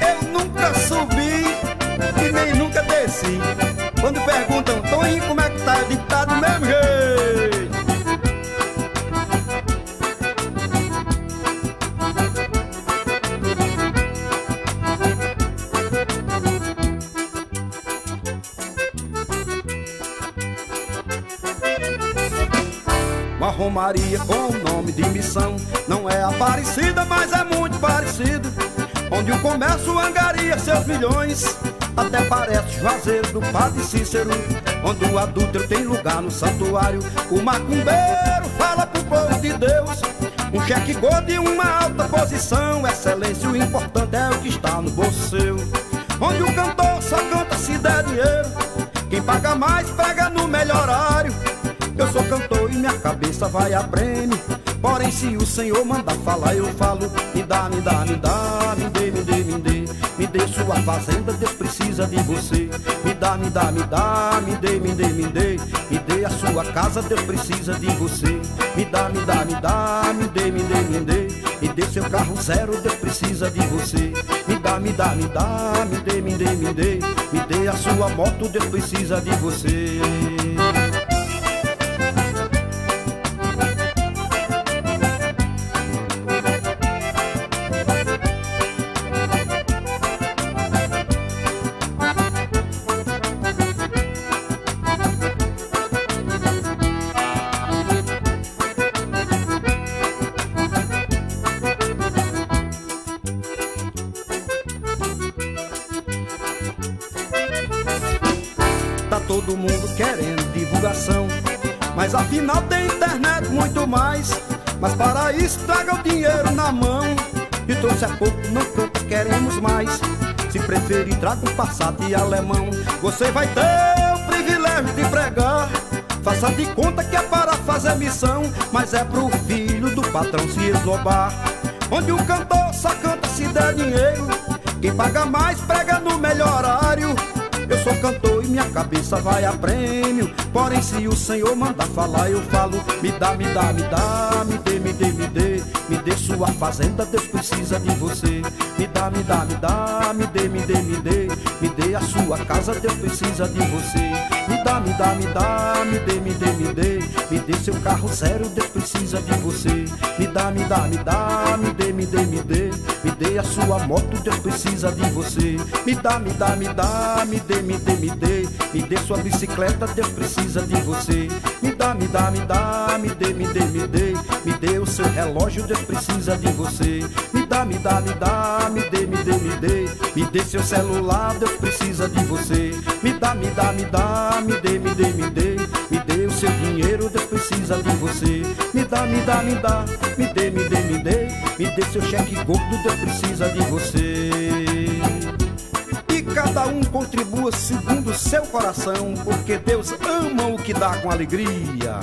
Eu nunca subi e nem nunca desci. Quando perguntam, Toninho, como é que tá? Eu digo, tá do mesmo jeito. Uma romaria com o nome de missão não é Aparecida, mas é muito parecido. Onde o comércio angaria seus milhões, até parece Juazeiro do Padre Cícero. Onde o adúltero tem lugar no santuário, o macumbeiro fala pro povo de Deus. Um cheque gordo e uma alta posição, excelência, o importante é o que está no bolso seu. Onde o cantor só canta se der dinheiro, quem paga mais pega no melhor horário. Eu sou cantor e minha cabeça vai a prêmio, porém se o Senhor mandar falar eu falo. Me dá, me dá, me dá, me dê, me dê, me dê. Me dê sua fazenda, Deus precisa de você. Me dá, me dá, me dá, me dê, me dê, me dê. Me dê a sua casa, Deus precisa de você. Me dá, me dá, me dá, me dê, me dê, me dê. Me dê seu carro zero, Deus precisa de você. Me dá, me dá, me dá, me dê, me dê, me dê. Me dê a sua moto, Deus precisa de você. Tá todo mundo querendo divulgação, mas afinal tem internet muito mais. Mas para isso traga o dinheiro na mão, e trouxe a pouco, não canta, queremos mais. Se preferir traga um Passat e alemão, você vai ter o privilégio de pregar. Faça de conta que é para fazer missão, mas é pro filho do patrão se eslobar. Onde o cantor só canta se der dinheiro, quem paga mais prega no melhor horário. Eu sou cantor e minha cabeça vai a prêmio, porém se o Senhor mandar falar eu falo. Me dá, me dá, me dá, me dê, me dê, me dê. Me dê sua fazenda, Deus precisa de você. Me dá, me dá, me dá, me dê, me dê, me dê. Me dê a sua casa, Deus precisa de você. Me dá, me dá, me dá, me dê, me dê, me dê. Me dê seu carro zero, Deus precisa de você. Me dá, me dá, me dá, me dê, me dê, me dê. Me dê a sua moto, Deus precisa de você. Me dá, me dá, me dá, me dê, me dê, me dê. Me dê sua bicicleta, Deus precisa de você. Me dá, me dá, me dá, me dê, me dê, me dê. Me dê o seu relógio, Deus precisa de você. Me dá, me dá, me dá, me dê, me dê, me dê. Me dê seu celular, Deus precisa de você. Me dá, me dá, me dá, me dê, me dê, me dê. Me dê o seu dinheiro, Deus precisa de você. Me dá, me dá, me dá, me dê, me dê, me dê. Me dê seu cheque gordo, Deus precisa de você. E cada um contribua segundo o seu coração, porque Deus ama o que dá com alegria.